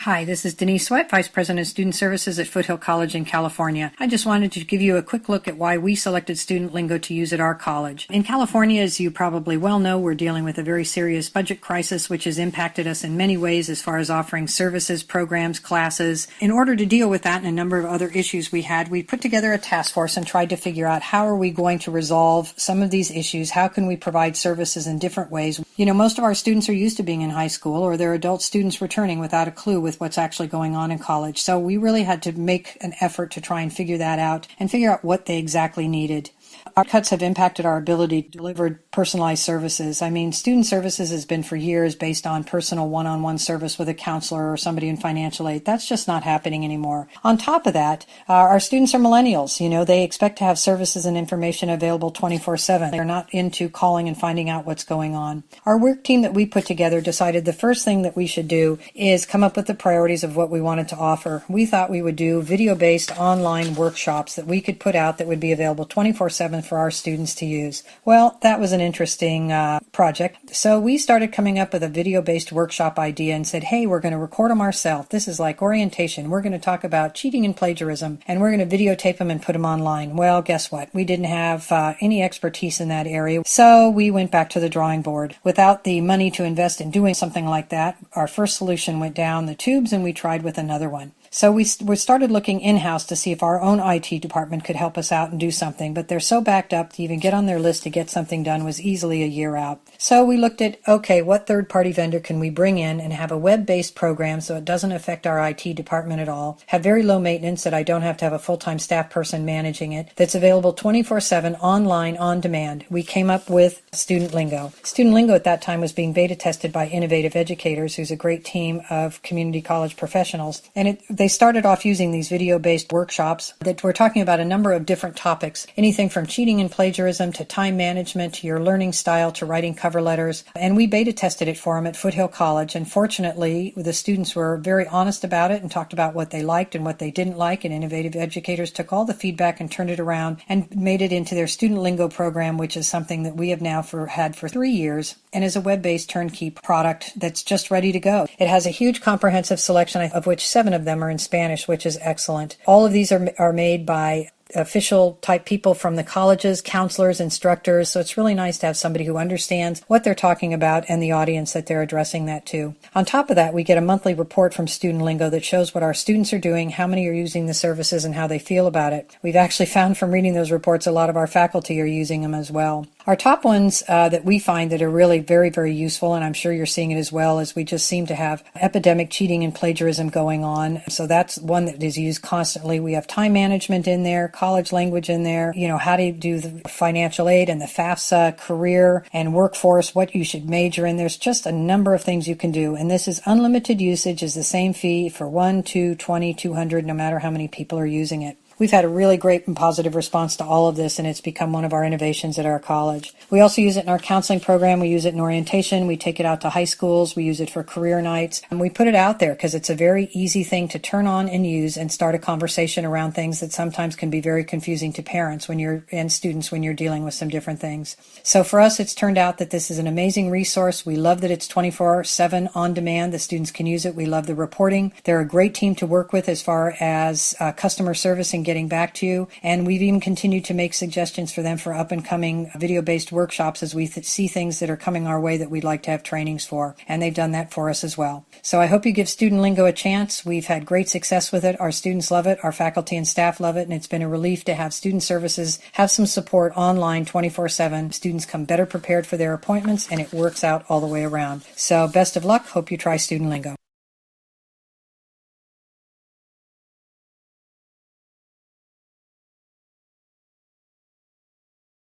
Hi, this is Denise Sweat, Vice President of Student Services at Foothill College in California. I just wanted to give you a quick look at why we selected Student Lingo to use at our college. In California, as you probably well know, we're dealing with a very serious budget crisis, which has impacted us in many ways as far as offering services, programs, classes. In order to deal with that and a number of other issues we put together a task force and tried to figure out how are we going to resolve some of these issues, how can we provide services in different ways. You know, most of our students are used to being in high school, or they're adult students returning without a clue with what's actually going on in college. So we really had to make an effort to try and figure that out and figure out what they exactly needed. Our cuts have impacted our ability to deliver personalized services. I mean, student services has been for years based on personal one-on-one service with a counselor or somebody in financial aid. That's just not happening anymore. On top of that, our students are millennials. You know, they expect to have services and information available 24/7. They're not into calling and finding out what's going on. Our work team that we put together decided the first thing that we should do is come up with the priorities of what we wanted to offer. We thought we would do video-based online workshops that we could put out that would be available 24/7 for our students to use. Well, that was an interesting project. So we started coming up with a video-based workshop idea and said, hey, we're going to record them ourselves. This is like orientation. We're going to talk about cheating and plagiarism, and we're going to videotape them and put them online. Well, guess what? We didn't have any expertise in that area, so we went back to the drawing board. Without the money to invest in doing something like that, our first solution went down the tubes and we tried with another one. So we started looking in-house to see if our own IT department could help us out and do something, but they're so backed up to even get on their list to get something done was easily a year out. So we looked at, okay, what third-party vendor can we bring in and have a web-based program so it doesn't affect our IT department at all, have very low maintenance that I don't have to have a full-time staff person managing it, that's available 24/7 online on demand. We came up with Student Lingo. Student Lingo at that time was being beta tested by Innovative Educators, who's a great team of community college professionals, and they started off using these video-based workshops that were talking about a number of different topics, anything from cheating and plagiarism to time management to your learning style to writing cover letters. And we beta tested it for them at Foothill College, and fortunately the students were very honest about it and talked about what they liked and what they didn't like, and Innovative Educators took all the feedback and turned it around and made it into their Student Lingo program, which is something that we have now had for 3 years and is a web-based turnkey product that's just ready to go. It has a huge comprehensive selection, of which 7 of them are in Spanish, which is excellent. All of these are made by official type people from the colleges, counselors, instructors. So it's really nice to have somebody who understands what they're talking about and the audience that they're addressing that to. On top of that, we get a monthly report from Student Lingo that shows what our students are doing, how many are using the services, and how they feel about it. We've actually found from reading those reports a lot of our faculty are using them as well. Our top ones that we find that are really very, very useful, and I'm sure you're seeing it as well, is we just seem to have epidemic cheating and plagiarism going on. So that's one that is used constantly. We have time management in there, college language in there, you know, how to do the financial aid and the FAFSA, career and workforce, what you should major in. There's just a number of things you can do. And this is unlimited usage, is the same fee for 1, 2, 20, 200, no matter how many people are using it. We've had a really great and positive response to all of this, and it's become one of our innovations at our college. We also use it in our counseling program. We use it in orientation. We take it out to high schools. We use it for career nights. And we put it out there because it's a very easy thing to turn on and use and start a conversation around things that sometimes can be very confusing to parents and students when you're dealing with some different things. So for us, it's turned out that this is an amazing resource. We love that it's 24/7 on demand. The students can use it. We love the reporting. They're a great team to work with as far as customer service and getting back to you, and we've even continued to make suggestions for them for up-and-coming video-based workshops as we see things that are coming our way that we'd like to have trainings for, and they've done that for us as well. So I hope you give Student Lingo a chance. We've had great success with it. Our students love it. Our faculty and staff love it, and it's been a relief to have student services have some support online 24/7. Students come better prepared for their appointments, and it works out all the way around. So best of luck. Hope you try Student Lingo.